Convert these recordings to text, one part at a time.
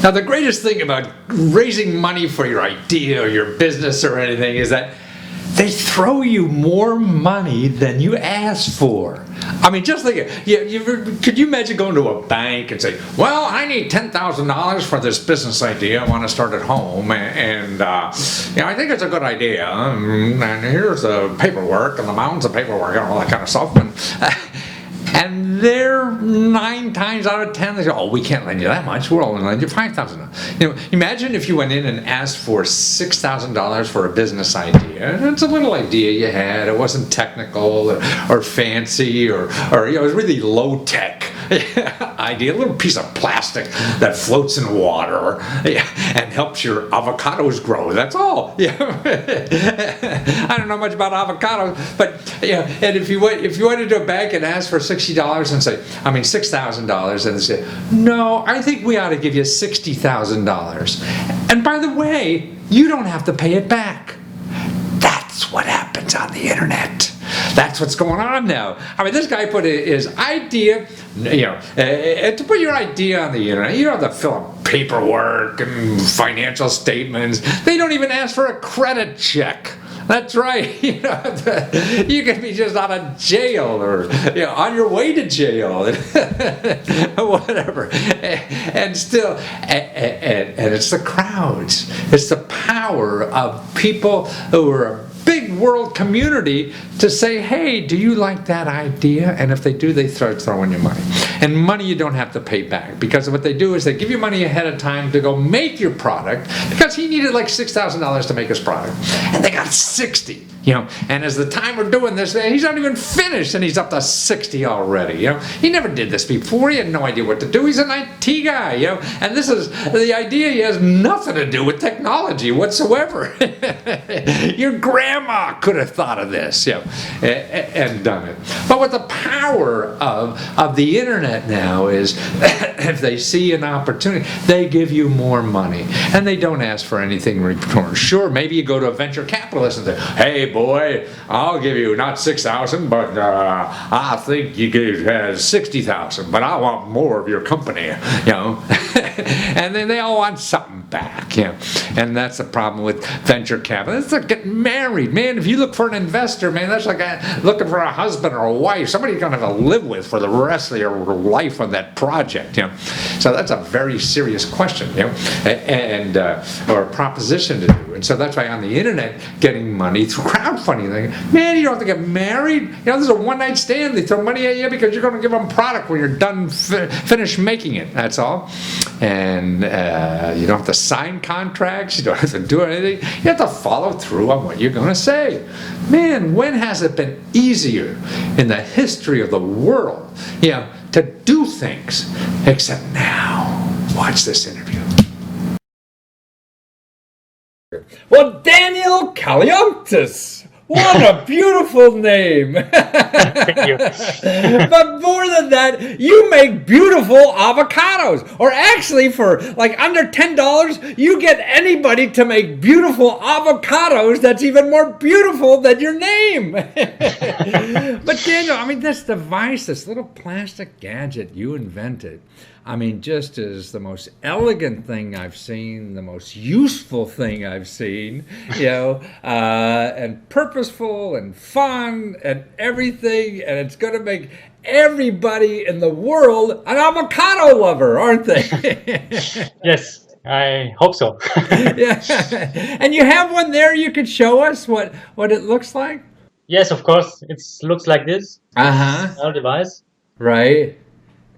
Now, the greatest thing about raising money for your idea or your business or anything is that they throw you more money than you asked for. I mean, just think, could you imagine going to a bank and say, well, I need $10,000 for this business idea I want to start at home, and I think it's a good idea, and here's the paperwork and the mountains of paperwork and all that kind of stuff. And they're 9 times out of 10, they say, oh, we can't lend you that much. We'll only lend you $5,000. Imagine if you went in and asked for $6,000 for a business idea. It's a little idea you had. It wasn't technical or fancy or it was really low tech idea. A little piece of plastic that floats in water and helps your avocados grow. That's all. I don't know much about avocados, but and if you went into a bank and asked for $60 and say, $6,000, and they say, no, I think we ought to give you $60,000. And by the way, you don't have to pay it back. That's what happens on the internet. That's what's going on now. This guy put his idea, to put your idea on the internet, you don't have to fill out paperwork and financial statements. They don't even ask for a credit check. That's right. You can be just out of jail or on your way to jail, whatever. And still, and it's the crowds. It's the power of people who are a big world community to say, hey, do you like that idea? And if they do, they start throwing you money. And money you don't have to pay back, because what they do is they give you money ahead of time to go make your product, because he needed like $6,000 to make his product. And they got 60. And as the time we're doing this, he's not even finished, and he's up to 60 already. He never did this before. He had no idea what to do. He's an IT guy. And this is the idea. He has nothing to do with technology whatsoever. Your grandma could have thought of this, and done it. But what the power of the internet now is, if they see an opportunity, they give you more money, and they don't ask for anything in return. Sure, maybe you go to a venture capitalist and say, hey, boy, I'll give you not 6,000, but I think you could 60,000, but I want more of your company, And then they all want something back, And that's the problem with venture capital. It's like getting married, man. If you look for an investor, man, that's like looking for a husband or a wife, somebody you're going to have to live with for the rest of your life on that project, So that's a very serious question, and or a proposition to do. And so that's why on the internet, getting money through crowdfunding, man, you don't have to get married. There's a one-night stand. They throw money at you because you're going to give them product when you're done, finish making it. That's all. And you don't have to sign contracts. You don't have to do anything. You have to follow through on what you're going to say. Man, when has it been easier in the history of the world, to do things, except now? Watch this interview. Well, Daniel Kaliantis, what a beautiful name. Thank you. But more than that, you make beautiful avocados. Or actually, for like under $10, you get anybody to make beautiful avocados that's even more beautiful than your name. But Daniel, this device, this little plastic gadget you invented, just as the most elegant thing I've seen, the most useful thing I've seen, and purposeful and fun and everything, and it's going to make everybody in the world an avocado lover, aren't they? Yes, I hope so. Yeah. And you have one there you could show us what it looks like? Yes, of course. It looks like this. Our device. Right.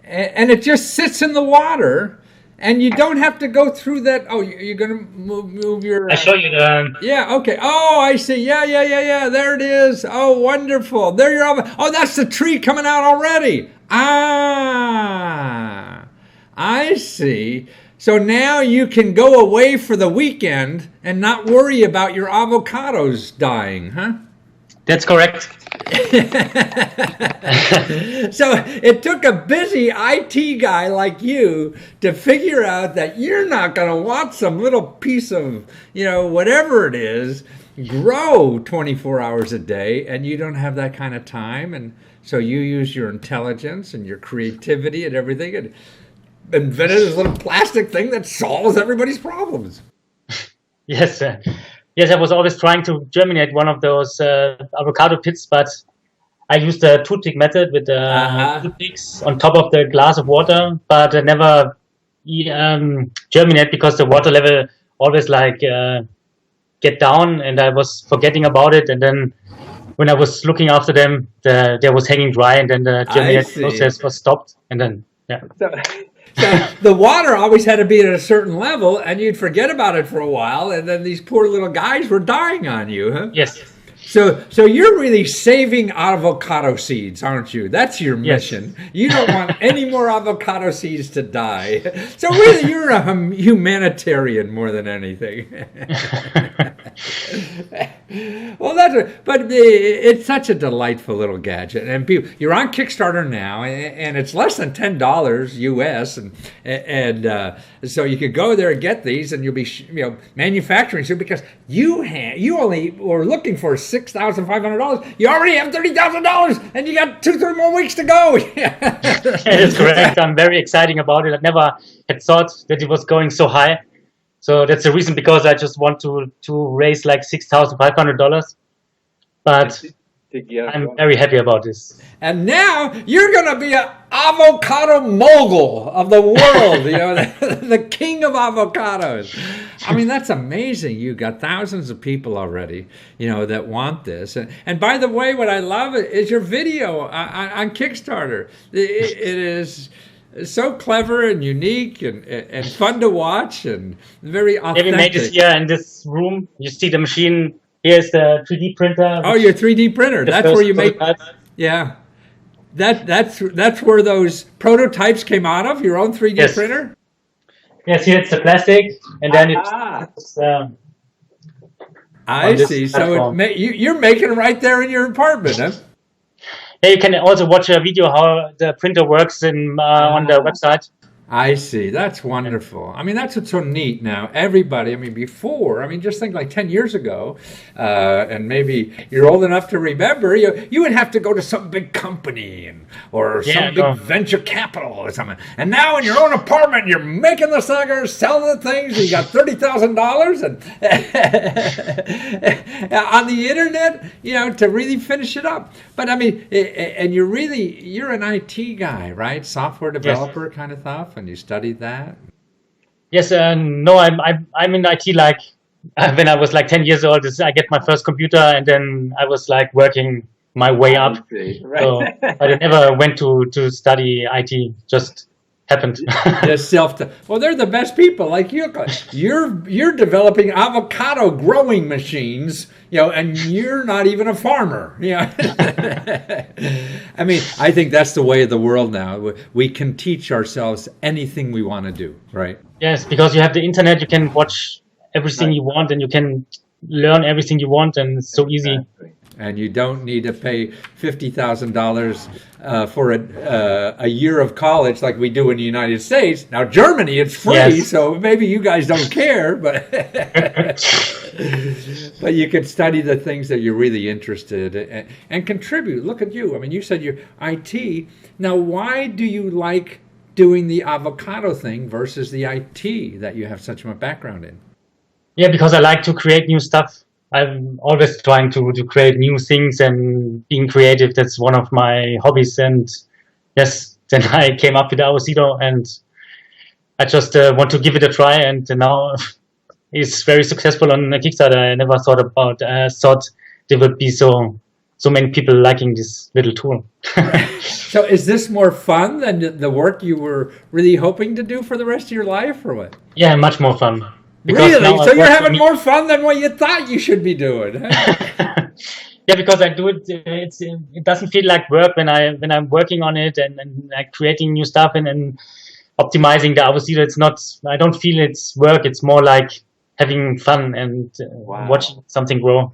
And it just sits in the water, and you don't have to go through that. Oh, you're going to move your... I show you the... Yeah, okay. Oh, I see. Yeah. There it is. Oh, wonderful. There you're... Oh, that's the tree coming out already. Ah, I see. So now you can go away for the weekend and not worry about your avocados dying, huh? That's correct. So it took a busy IT guy like you to figure out that you're not going to want some little piece of, whatever it is, grow 24 hours a day, and you don't have that kind of time. And so you use your intelligence and your creativity and everything and invented this little plastic thing that solves everybody's problems. Yes, yes. I was always trying to germinate one of those avocado pits, but I used the toothpick method with the Uh-huh. toothpicks on top of the glass of water, but I never germinate because the water level always like get down, and I was forgetting about it. And then when I was looking after them, they was hanging dry, and then the I germination see. process was stopped. And then yeah, So the water always had to be at a certain level, and you'd forget about it for a while, and then these poor little guys were dying on you, huh? yes, So you're really saving avocado seeds, aren't you? That's your yes. mission. You don't want any more avocado seeds to die. So really, you're a humanitarian more than anything. Well, it's such a delightful little gadget, and you're on Kickstarter now, and it's less than $10 US, and so you could go there and get these, and you'll be manufacturing soon because you only were looking for $6,500. You already have $30,000, and you got 2-3 more weeks to go. That's correct. I'm very excited about it. I never had thought that it was going so high. So that's the reason, because I just want to raise like $6,500. But I'm very happy about this. And now you're going to be an avocado mogul of the world, the king of avocados. I mean, that's amazing. You got thousands of people already, that want this. And by the way, what I love is your video on Kickstarter. It is so clever and unique and fun to watch and very authentic. Yeah, we made this here in this room. You see the machine. Here's the 3D printer. Oh, your 3D printer. That's where you make. Yeah. That's where those prototypes came out of, your own 3D printer? Yes, here's the plastic, and then it's I see. So you're making it right there in your apartment, huh? Yeah, you can also watch a video how the printer works on the website. I see. That's wonderful. I mean, that's what's so neat now. Everybody, before, just think like 10 years ago, and maybe you're old enough to remember, you would have to go to some big company or some big venture capital or something. And now in your own apartment, you're making the suckers, selling the things, and you got $30,000 and on the internet, to really finish it up. But and you're an IT guy, right? Software developer kind of stuff. And you studied that? Yes, no, I'm in IT like when I was like 10 years old. I get my first computer, and then I was like working my way up. Right. So I never went to study IT. Just happened. Just well, they're the best people. Like you're developing avocado growing machines, and you're not even a farmer. I think that's the way of the world now. We can teach ourselves anything we want to do, right? Yes, because you have the internet, you can watch everything you want, and you can learn everything you want, and it's so easy. And you don't need to pay $50,000 for a year of college like we do in the United States. Now, Germany, it's free, so maybe you guys don't care, but but you can study the things that you're really interested in and contribute. Look at you. You said you're IT. Now, why do you like doing the avocado thing versus the IT that you have such a background in? Yeah, because I like to create new stuff. I'm always trying to create new things and being creative. That's one of my hobbies. And yes, then I came up with Avocado, and I just want to give it a try. And now it's very successful on Kickstarter. I never thought there would be so many people liking this little tool. So is this more fun than the work you were really hoping to do for the rest of your life, or what? Yeah, much more fun. Really? So you're having more fun than what you thought you should be doing? Huh? Yeah, because I do it. It doesn't feel like work when I'm working on it and like creating new stuff and optimizing the avocado. It's not. I don't feel it's work. It's more like having fun and watching something grow.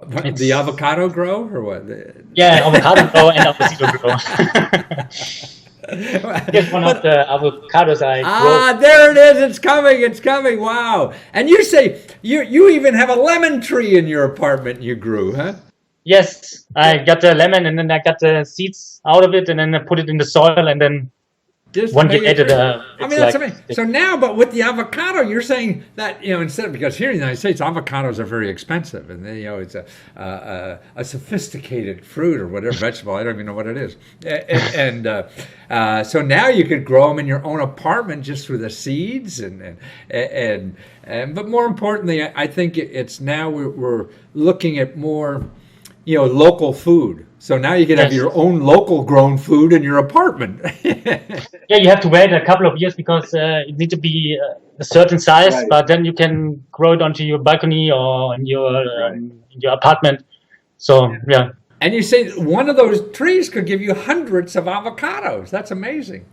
The avocado grow or what? Yeah, avocado grow and avocado grow. Here's one of the avocados I grow. There it is. It's coming. Wow. And you say you even have a lemon tree in your apartment you grew, huh? Yes, I got the lemon, and then I got the seeds out of it, and then I put it in the soil, and then Just Once you make it added free. I mean, that's like, amazing. So now, but with the avocado, you're saying that, instead of, because here in the United States, avocados are very expensive, and then, it's a sophisticated fruit or whatever vegetable. I don't even know what it is. And so now you could grow them in your own apartment just through the seeds, and but more importantly, I think it's now we're looking at more, local food. So now you can have your own local grown food in your apartment. Yeah, you have to wait a couple of years because it needs to be a certain size, Right. but then you can grow it onto your balcony or in your apartment. So yeah. And you say one of those trees could give you hundreds of avocados. That's amazing.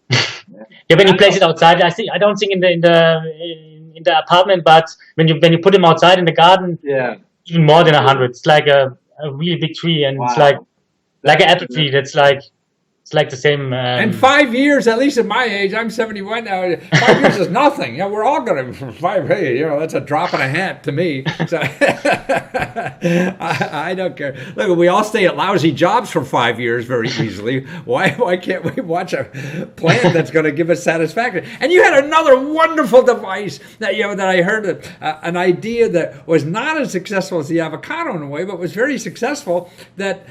Yeah, when you place it outside, I don't think in the apartment, but when you put them outside in the garden, Yeah. even more than 100. It's like a really big tree, and it's Wow. like an apple tree. That's like it's like the same. And 5 years, at least at my age, I'm 71 now. 5 years is nothing. We're all going to 5. Hey, that's a drop in a hat to me. So I don't care. Look, we all stay at lousy jobs for 5 years very easily. Why can't we watch a plant that's going to give us satisfaction? And you had another wonderful device that that I heard an idea that was not as successful as the avocado in a way, but was very successful. That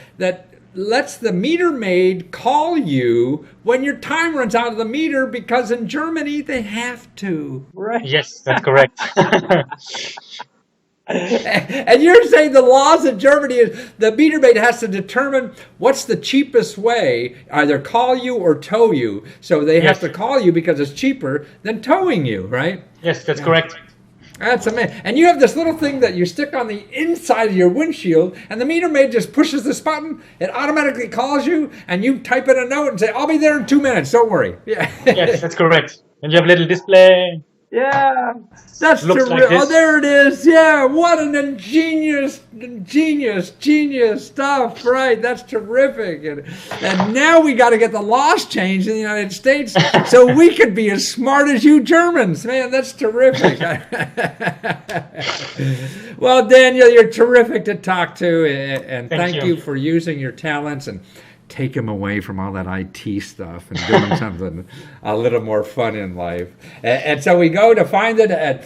lets the meter maid call you when your time runs out of the meter, because in Germany they have to. Right. Yes, that's correct. And you're saying the laws in Germany is the meter maid has to determine what's the cheapest way, either call you or tow you. So they have to call you because it's cheaper than towing you, right? Yes, that's correct. That's amazing. And you have this little thing that you stick on the inside of your windshield, and the meter maid just pushes this button. It automatically calls you, and you type in a note and say, "I'll be there in 2 minutes. Don't worry." Yeah. Yes, that's correct. And you have a little display. Yeah, that's Looks like this. Oh, there it is. Yeah, what an ingenious stuff. Right, that's terrific. And now we got to get the laws changed in the United States so we could be as smart as you Germans. Man, that's terrific. Well, Daniel, you're terrific to talk to, and thank you for using your talents and take him away from all that IT stuff and doing something a little more fun in life. And so we go to find it at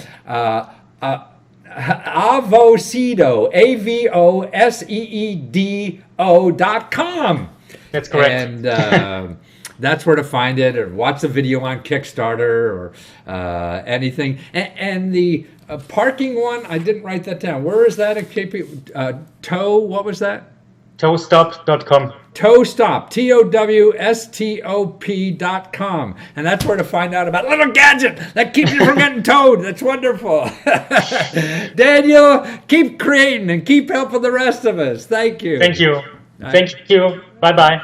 Avoseedo, AVOSEEDO.com. That's correct. And that's where to find it, or watch the video on Kickstarter or anything. And the parking one, I didn't write that down. Where is that at KP? What was that? Towstop.com. Towstop, TOWSTOP.com. And that's where to find out about a little gadget that keeps you from getting towed. That's wonderful. Daniel, keep creating and keep helping the rest of us. Thank you. Thank you. Thank you. Bye-bye.